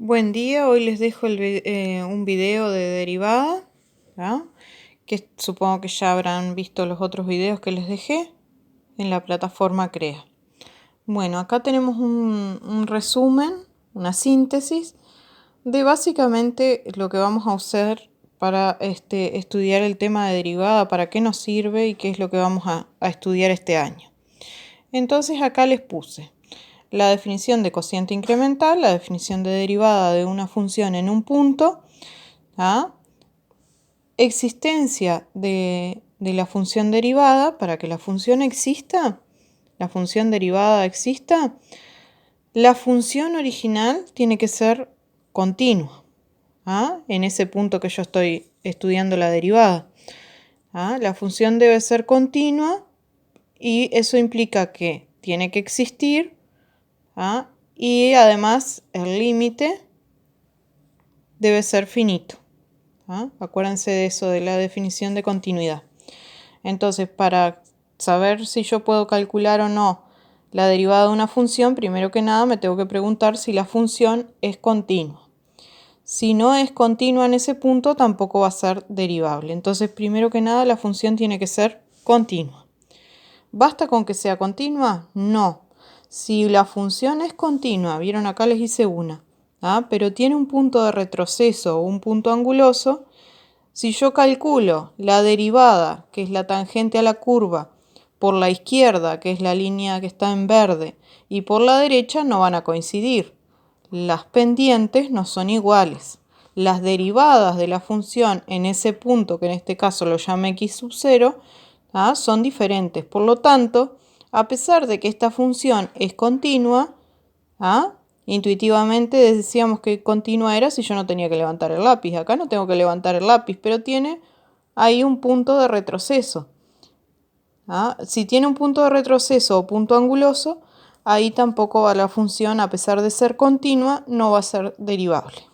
Buen día, hoy les dejo un video de derivada, ¿ah? Que supongo que ya habrán visto los otros videos que les dejé en la plataforma CREA. Bueno, acá tenemos un resumen, una síntesis de básicamente lo que vamos a usar para estudiar el tema de derivada, para qué nos sirve y qué es lo que vamos a estudiar este año. Entonces acá les puse la definición de cociente incremental, la definición de derivada de una función en un punto, ¿ah? Existencia de la función derivada. Para que la función exista, la función derivada exista, la función original tiene que ser continua, ¿ah? En ese punto que yo estoy estudiando la derivada, ¿ah? La función debe ser continua y eso implica que tiene que existir, ¿ah? Y además el límite debe ser finito, ¿ah? Acuérdense de eso, de la definición de continuidad. Entonces, para saber si yo puedo calcular o no la derivada de una función, primero que nada me tengo que preguntar si la función es continua. Si no es continua en ese punto, tampoco va a ser derivable. Entonces, primero que nada, la función tiene que ser continua. ¿Basta con que sea continua? No. Si la función es continua, vieron acá les hice una, pero tiene un punto de retroceso o un punto anguloso, si yo calculo la derivada, que es la tangente a la curva, por la izquierda, que es la línea que está en verde, y por la derecha, no van a coincidir. Las pendientes no son iguales. Las derivadas de la función en ese punto, que en este caso lo llame x sub 0, son diferentes. Por lo tanto, a pesar de que esta función es continua, intuitivamente decíamos que continua era si yo no tenía que levantar el lápiz. Acá no tengo que levantar el lápiz, pero tiene ahí un punto de retroceso. Si tiene un punto de retroceso o punto anguloso, ahí tampoco va la función, a pesar de ser continua, no va a ser derivable.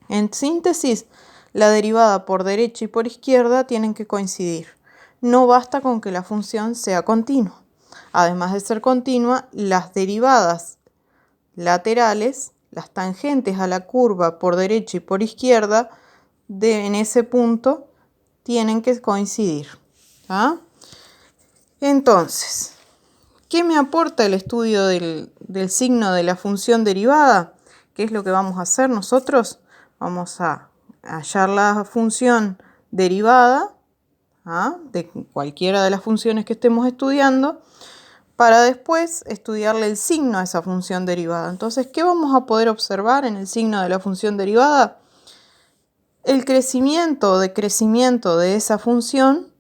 En síntesis, la derivada por derecha y por izquierda tienen que coincidir. No basta con que la función sea continua. Además de ser continua, las derivadas laterales, las tangentes a la curva por derecha y por izquierda, en ese punto tienen que coincidir. Entonces, ¿qué me aporta el estudio del signo de la función derivada? ¿Qué es lo que vamos a hacer nosotros? Vamos a hallar la función derivada de cualquiera de las funciones que estemos estudiando, para después estudiarle el signo a esa función derivada. Entonces, ¿qué vamos a poder observar en el signo de la función derivada? El crecimiento o decrecimiento de esa función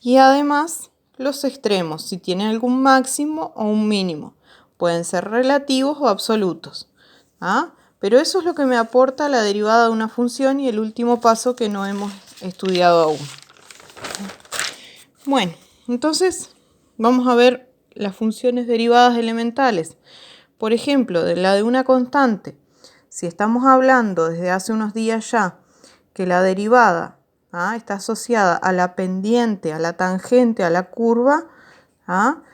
y además los extremos, si tienen algún máximo o un mínimo. Pueden ser relativos o absolutos. Pero eso es lo que me aporta la derivada de una función y el último paso que no hemos estudiado aún. Bueno, entonces vamos a ver las funciones derivadas elementales. Por ejemplo, de la de una constante. Si estamos hablando desde hace unos días ya que la derivada está asociada a la pendiente, a la tangente, a la curva,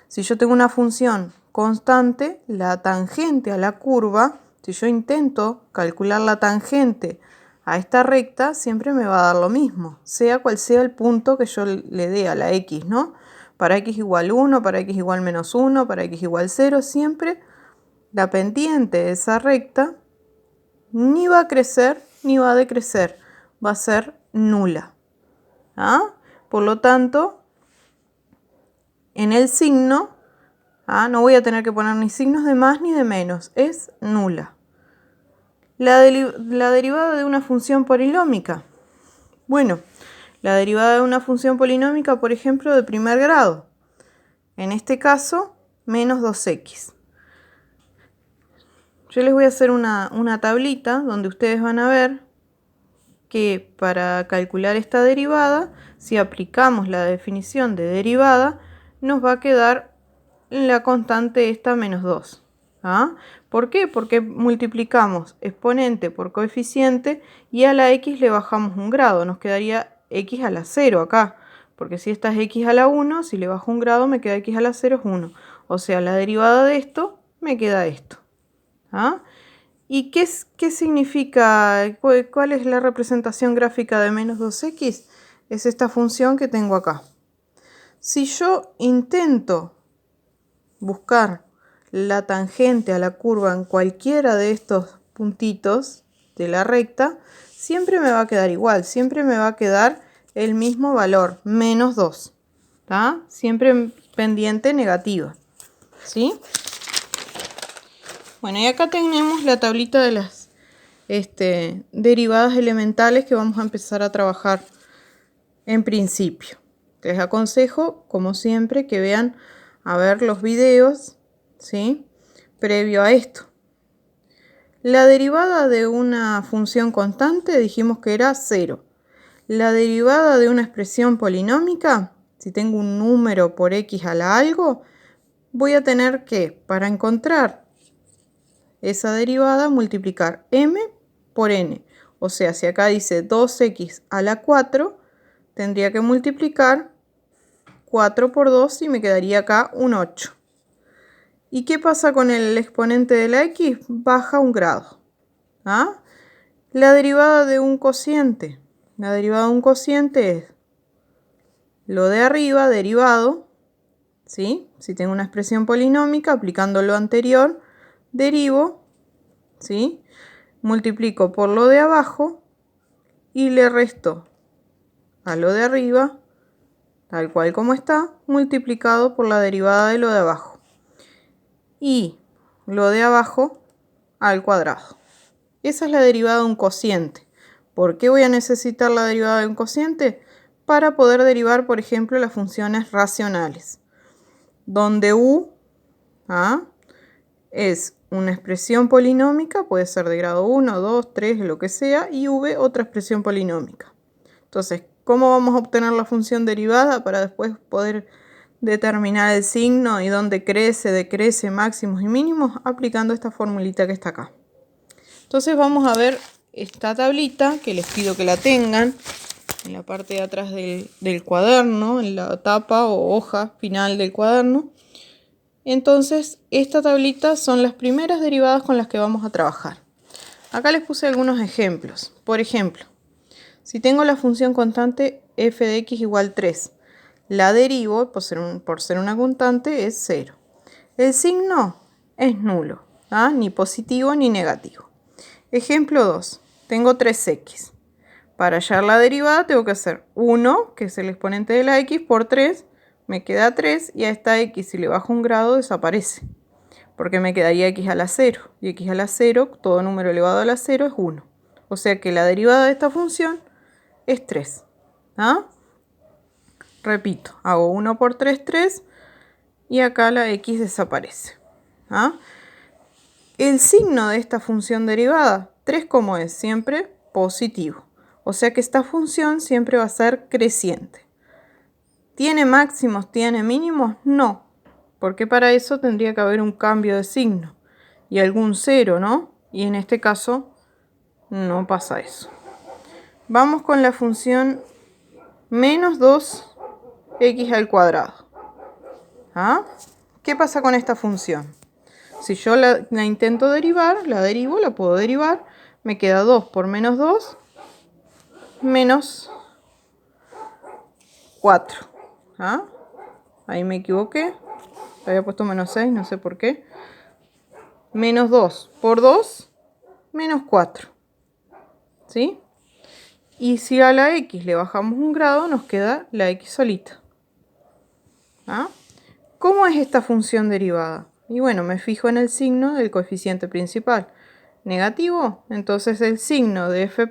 si yo tengo una función constante, la tangente a la curva, si yo intento calcular la tangente a esta recta, siempre me va a dar lo mismo, sea cual sea el punto que yo le dé a la x, ¿no? Para x igual 1, para x igual menos 1, para x igual 0, siempre la pendiente de esa recta ni va a crecer ni va a decrecer, va a ser nula. Por lo tanto, en el signo, no voy a tener que poner ni signos de más ni de menos, es nula. La derivada de una función polinómica. Bueno, la derivada de una función polinómica, por ejemplo, de primer grado. En este caso, menos 2x. Yo les voy a hacer una tablita donde ustedes van a ver que para calcular esta derivada, si aplicamos la definición de derivada, nos va a quedar la constante esta menos 2. ¿Por qué? Porque multiplicamos exponente por coeficiente y a la x le bajamos un grado. Nos quedaría x a la 0 acá. Porque si esta es x a la 1, si le bajo un grado me queda x a la 0 es 1. O sea, la derivada de esto me queda esto. ¿Y qué significa? ¿Cuál es la representación gráfica de menos 2x? Es esta función que tengo acá. Si yo intento buscar la tangente a la curva en cualquiera de estos puntitos de la recta, siempre me va a quedar igual, siempre me va a quedar el mismo valor, menos 2. ¿Tá? Siempre pendiente negativa. ¿Sí? Bueno, y acá tenemos la tablita de las derivadas elementales que vamos a empezar a trabajar en principio. Les aconsejo, como siempre, que vean a ver los videos, ¿sí? Previo a esto. La derivada de una función constante dijimos que era 0. La derivada de una expresión polinómica, si tengo un número por x a la algo, voy a tener que, para encontrar esa derivada, multiplicar m por n. O sea, si acá dice 2x a la 4, tendría que multiplicar 4 por 2 y me quedaría acá un 8. ¿Y qué pasa con el exponente de la x? Baja un grado. ¿Ah? La derivada de un cociente. La derivada de un cociente es lo de arriba, derivado, ¿sí? Si tengo una expresión polinómica, aplicando lo anterior, derivo, ¿sí? Multiplico por lo de abajo y le resto a lo de arriba, tal cual como está, multiplicado por la derivada de lo de abajo. Y lo de abajo al cuadrado. Esa es la derivada de un cociente. ¿Por qué voy a necesitar la derivada de un cociente? Para poder derivar, por ejemplo, las funciones racionales, donde u es una expresión polinómica, puede ser de grado 1, 2, 3, lo que sea, y v otra expresión polinómica. Entonces, ¿cómo vamos a obtener la función derivada para después poder determinar el signo y dónde crece, decrece, máximos y mínimos? Aplicando esta formulita que está acá. Entonces vamos a ver esta tablita, que les pido que la tengan en la parte de atrás del cuaderno, en la tapa o hoja final del cuaderno. Entonces, esta tablita son las primeras derivadas con las que vamos a trabajar. Acá les puse algunos ejemplos. Por ejemplo, si tengo la función constante f de x igual 3, la derivo, por ser una constante, es 0. El signo es nulo, ni positivo ni negativo. Ejemplo 2. Tengo 3x. Para hallar la derivada tengo que hacer 1, que es el exponente de la x, por 3. Me queda 3 y a esta x, si le bajo un grado, desaparece. Porque me quedaría x a la 0. Y x a la 0, todo número elevado a la 0 es 1. O sea que la derivada de esta función es 3. Repito, hago 1 por 3, 3. Y acá la x desaparece. El signo de esta función derivada, 3 como es, siempre positivo. O sea que esta función siempre va a ser creciente. ¿Tiene máximos, tiene mínimos? No, porque para eso tendría que haber un cambio de signo y algún 0, ¿no? Y en este caso no pasa eso. Vamos con la función menos 2x al cuadrado. ¿Qué pasa con esta función? Si yo la intento derivar, la derivo, la puedo derivar. Me queda 2 por menos 2, menos 4. Ahí me equivoqué. Había puesto menos 6, no sé por qué. Menos 2 por 2, menos 4. ¿Sí? Y si a la x le bajamos un grado, nos queda la x solita. ¿Cómo es esta función derivada? Y bueno, me fijo en el signo del coeficiente principal. Negativo, entonces el signo de f'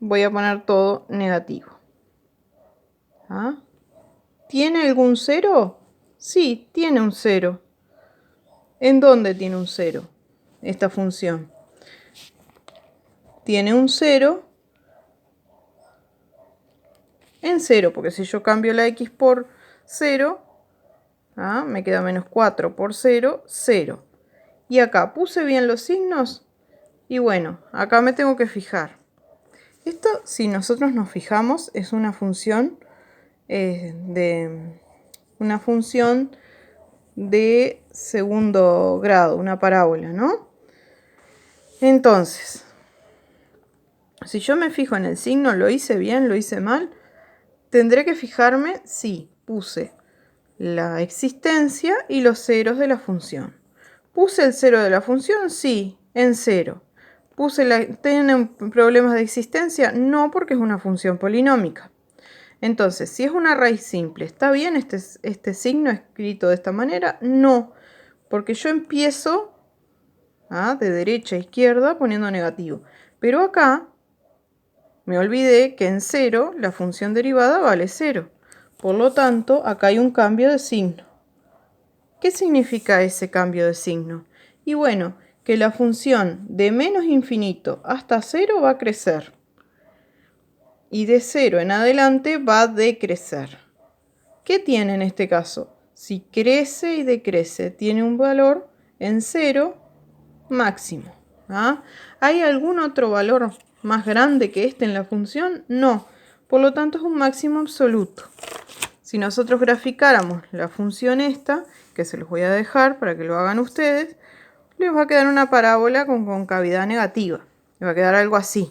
voy a poner todo negativo. ¿Tiene algún 0? Sí, tiene un 0. ¿En dónde tiene un 0 esta función? Tiene un 0 en 0, porque si yo cambio la x por 0, me queda menos 4 por 0, 0. Y acá puse bien los signos. Y bueno, acá me tengo que fijar. Esto, si nosotros nos fijamos, es una función de segundo grado, una parábola, ¿no? Entonces, si yo me fijo en el signo, ¿lo hice bien, lo hice mal? Tendré que fijarme si puse la existencia y los ceros de la función. ¿Puse el cero de la función? Sí, en cero. ¿Tienen problemas de existencia? No, porque es una función polinómica. Entonces, si es una raíz simple, ¿está bien este signo escrito de esta manera? No, porque yo empiezo de derecha a izquierda poniendo negativo. Pero acá me olvidé que en cero la función derivada vale 0. Por lo tanto, acá hay un cambio de signo. ¿Qué significa ese cambio de signo? Y bueno, que la función de menos infinito hasta 0 va a crecer. Y de 0 en adelante va a decrecer. ¿Qué tiene en este caso? Si crece y decrece, tiene un valor en 0 máximo. ¿Hay algún otro valor más grande que este en la función? No. Por lo tanto, es un máximo absoluto. Si nosotros graficáramos la función esta, que se los voy a dejar para que lo hagan ustedes, les va a quedar una parábola con concavidad negativa. Les va a quedar algo así.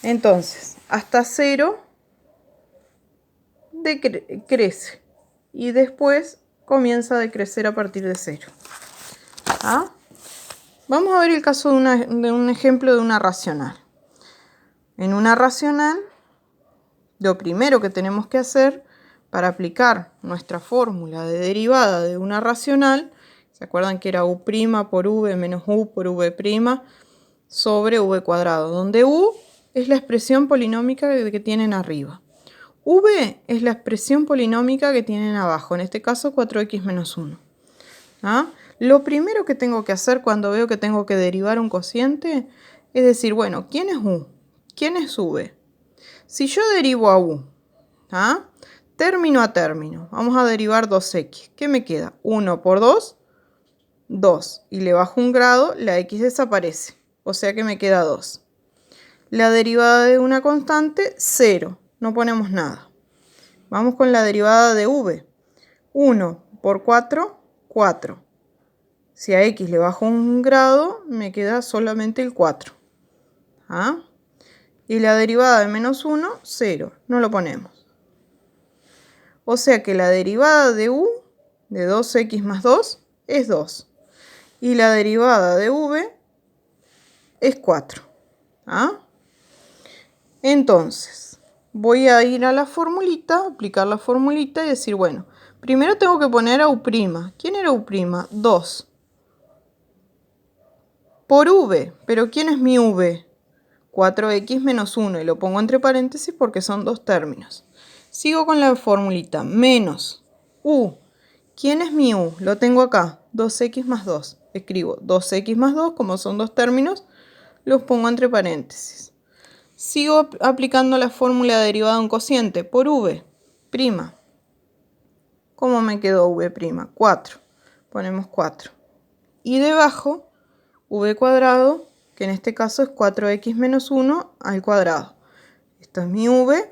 Entonces, hasta 0 crece. Y después comienza a decrecer a partir de 0. Vamos a ver el caso de un ejemplo de una racional. En una racional, lo primero que tenemos que hacer para aplicar nuestra fórmula de derivada de una racional, ¿se acuerdan que era u' por v menos u por v' sobre v cuadrado? Donde u es la expresión polinómica que tienen arriba. V es la expresión polinómica que tienen abajo, en este caso 4x menos 1. Lo primero que tengo que hacer cuando veo que tengo que derivar un cociente es decir, bueno, ¿quién es u? ¿Quién es v? Si yo derivo a u, término a término, vamos a derivar 2x. ¿Qué me queda? 1 por 2, 2. Y le bajo un grado, la x desaparece. O sea que me queda 2. La derivada de una constante, 0. No ponemos nada. Vamos con la derivada de v. 1 por 4, 4. Si a x le bajo un grado, me queda solamente el 4. Y la derivada de menos 1, 0. No lo ponemos. O sea que la derivada de u, de 2x más 2, es 2. Y la derivada de v es 4. Entonces, voy a ir a la formulita, aplicar la formulita y decir, bueno, primero tengo que poner a u'. ¿Quién era u'? 2. Por v, pero ¿quién es mi v? 4x menos 1, y lo pongo entre paréntesis porque son dos términos. Sigo con la formulita, menos u. ¿Quién es mi u? Lo tengo acá, 2x más 2. Escribo 2x más 2, como son dos términos, los pongo entre paréntesis. Sigo aplicando la fórmula derivada de un cociente por v'. ¿Cómo me quedó v'? 4. Ponemos 4. Y debajo, v cuadrado, que en este caso es 4x menos 1 al cuadrado. Esto es mi v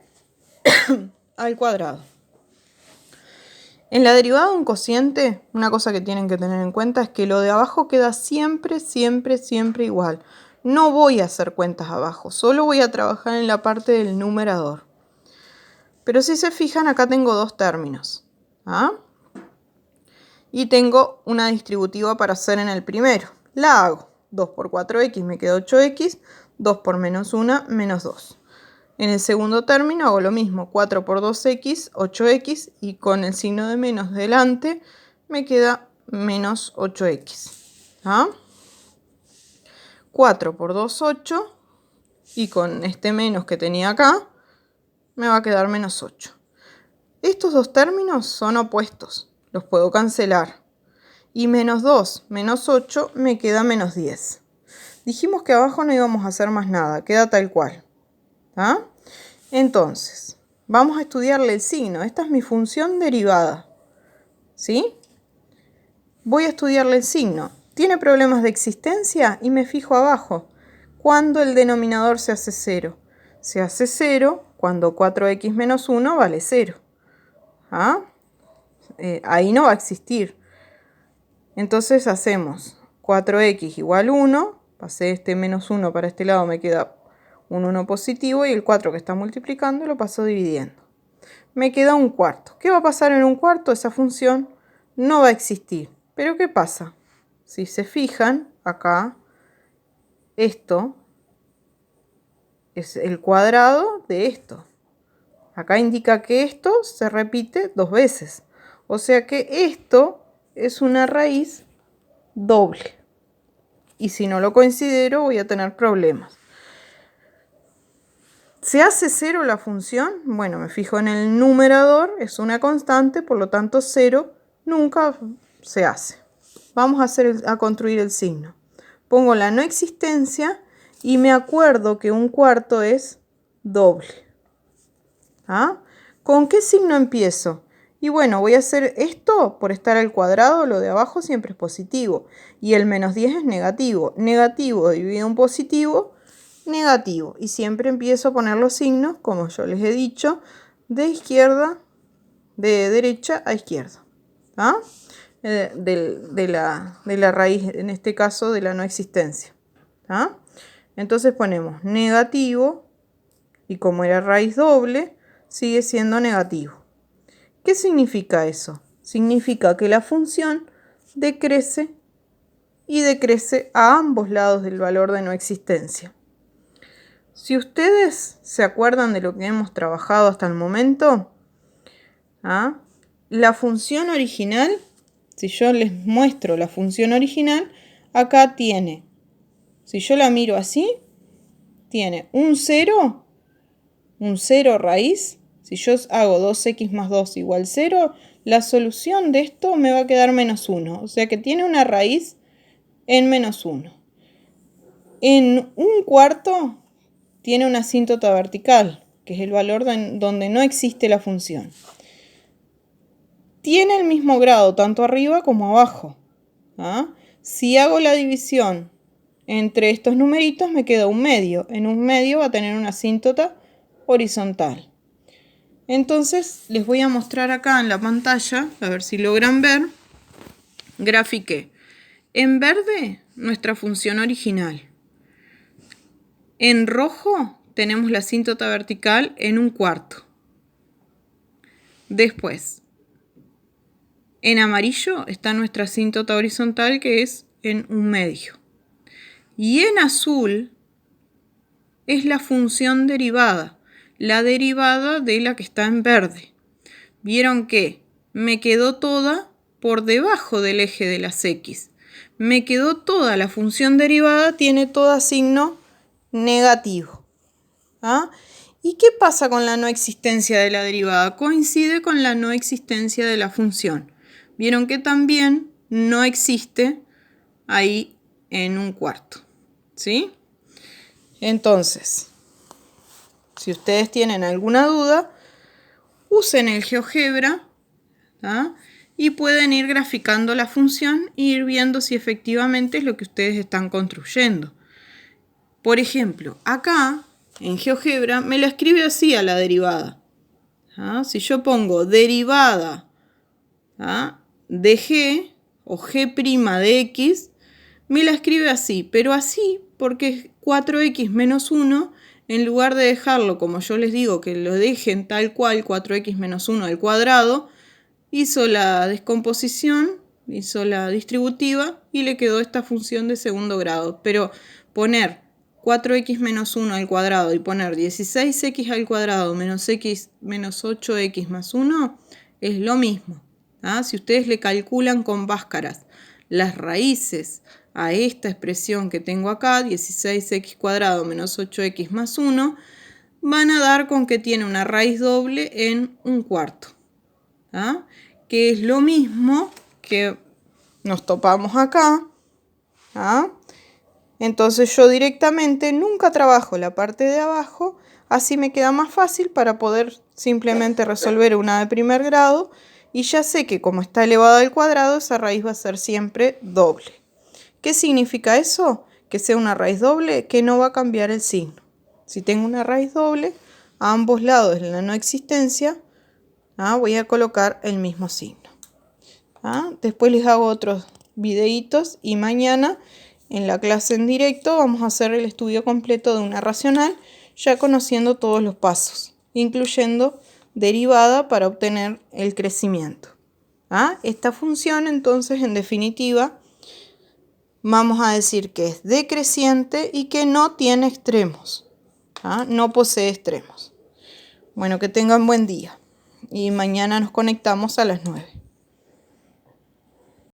al cuadrado. En la derivada de un cociente, una cosa que tienen que tener en cuenta es que lo de abajo queda siempre, siempre, siempre igual. No voy a hacer cuentas abajo, solo voy a trabajar en la parte del numerador. Pero si se fijan, acá tengo dos términos. Y tengo una distributiva para hacer en el primero. La hago. 2 por 4x me queda 8x, 2 por menos 1, menos 2. En el segundo término hago lo mismo, 4 por 2x, 8x, y con el signo de menos delante me queda menos 8x. 4 por 2, 8, y con este menos que tenía acá, me va a quedar menos 8. Estos dos términos son opuestos, los puedo cancelar. Y menos 2, menos 8, me queda menos 10. Dijimos que abajo no íbamos a hacer más nada, queda tal cual. Entonces, vamos a estudiarle el signo. Esta es mi función derivada. ¿Sí? Voy a estudiarle el signo. ¿Tiene problemas de existencia? Y me fijo abajo. ¿Cuándo el denominador se hace 0? Se hace 0 cuando 4x menos 1 vale 0. Ahí no va a existir. Entonces hacemos 4x igual 1 pasé este menos 1 para este lado, me queda un 1 positivo y el 4 que está multiplicando lo paso dividiendo. Me queda un cuarto. ¿Qué va a pasar en un cuarto? Esa función no va a existir. ¿Pero qué pasa? Si se fijan, acá, esto es el cuadrado de esto. Acá indica que esto se repite 2 veces. O sea que esto es una raíz doble. Y si no lo considero, voy a tener problemas. ¿Se hace 0 la función? Bueno, me fijo en el numerador, es una constante, por lo tanto 0 nunca se hace. Vamos a construir el signo. Pongo la no existencia y me acuerdo que un cuarto es doble. ¿Ah? ¿Con qué signo empiezo? Y bueno, voy a hacer esto por estar al cuadrado, lo de abajo siempre es positivo. Y el menos 10 es negativo. Negativo dividido en positivo, negativo. Y siempre empiezo a poner los signos, como yo les he dicho, de derecha a izquierda. ¿Ah? De la raíz, en este caso, de la no existencia. ¿Ah? Entonces ponemos negativo, y como era raíz doble, sigue siendo negativo. ¿Qué significa eso? Significa que la función decrece y decrece a ambos lados del valor de no existencia. Si ustedes se acuerdan de lo que hemos trabajado hasta el momento, ¿ah? La función original, si yo les muestro la función original, acá tiene, si yo la miro así, tiene un 0 raíz. Si yo hago 2x más 2 igual 0, la solución de esto me va a quedar menos 1. O sea que tiene una raíz en menos 1. En un cuarto tiene una asíntota vertical, que es el valor donde no existe la función. Tiene el mismo grado tanto arriba como abajo. ¿Ah? Si hago la división entre estos numeritos me queda un medio. En un medio va a tener una asíntota horizontal. Entonces les voy a mostrar acá en la pantalla, a ver si logran ver, grafiqué. En verde, nuestra función original. En rojo tenemos la asíntota vertical en un cuarto. Después, en amarillo está nuestra asíntota horizontal que es en un medio. Y en azul es la función derivada, la derivada de la que está en verde. Vieron que me quedó toda por debajo del eje de las X. Me quedó toda la función derivada, tiene todo signo negativo. ¿Ah? ¿Y qué pasa con la no existencia de la derivada? Coincide con la no existencia de la función. Vieron que también no existe ahí en un cuarto. ¿Sí? Entonces, si ustedes tienen alguna duda, usen el GeoGebra, ¿ah? Y pueden ir graficando la función e ir viendo si efectivamente es lo que ustedes están construyendo. Por ejemplo, acá en GeoGebra me la escribe así a la derivada. ¿Ah? Si yo pongo derivada, ¿ah?, de g o g' de x, me la escribe así, pero así porque es 4x menos 1, en lugar de dejarlo como yo les digo que lo dejen tal cual, 4x menos 1 al cuadrado, hizo la descomposición, hizo la distributiva y le quedó esta función de segundo grado. Pero poner 4x menos 1 al cuadrado y poner 16x al cuadrado menos 8x más 1 es lo mismo. ¿Ah? Si ustedes le calculan con báscaras las raíces a esta expresión que tengo acá, 16x cuadrado menos 8x más 1, van a dar con que tiene una raíz doble en un cuarto. ¿Ah? Que es lo mismo que nos topamos acá. ¿Ah? Entonces yo directamente nunca trabajo la parte de abajo, así me queda más fácil para poder simplemente resolver una de primer grado y ya sé que como está elevada al cuadrado, esa raíz va a ser siempre doble. ¿Qué significa eso? Que sea una raíz doble, que no va a cambiar el signo. Si tengo una raíz doble, a ambos lados de la no existencia, voy a colocar el mismo signo. Después les hago otros videitos y mañana En la clase en directo vamos a hacer el estudio completo de una racional, ya conociendo todos los pasos, incluyendo derivada para obtener el crecimiento. Esta función, entonces, en definitiva, vamos a decir que es decreciente y que no tiene extremos. No posee extremos. Bueno, que tengan buen día. Y mañana nos conectamos a las 9.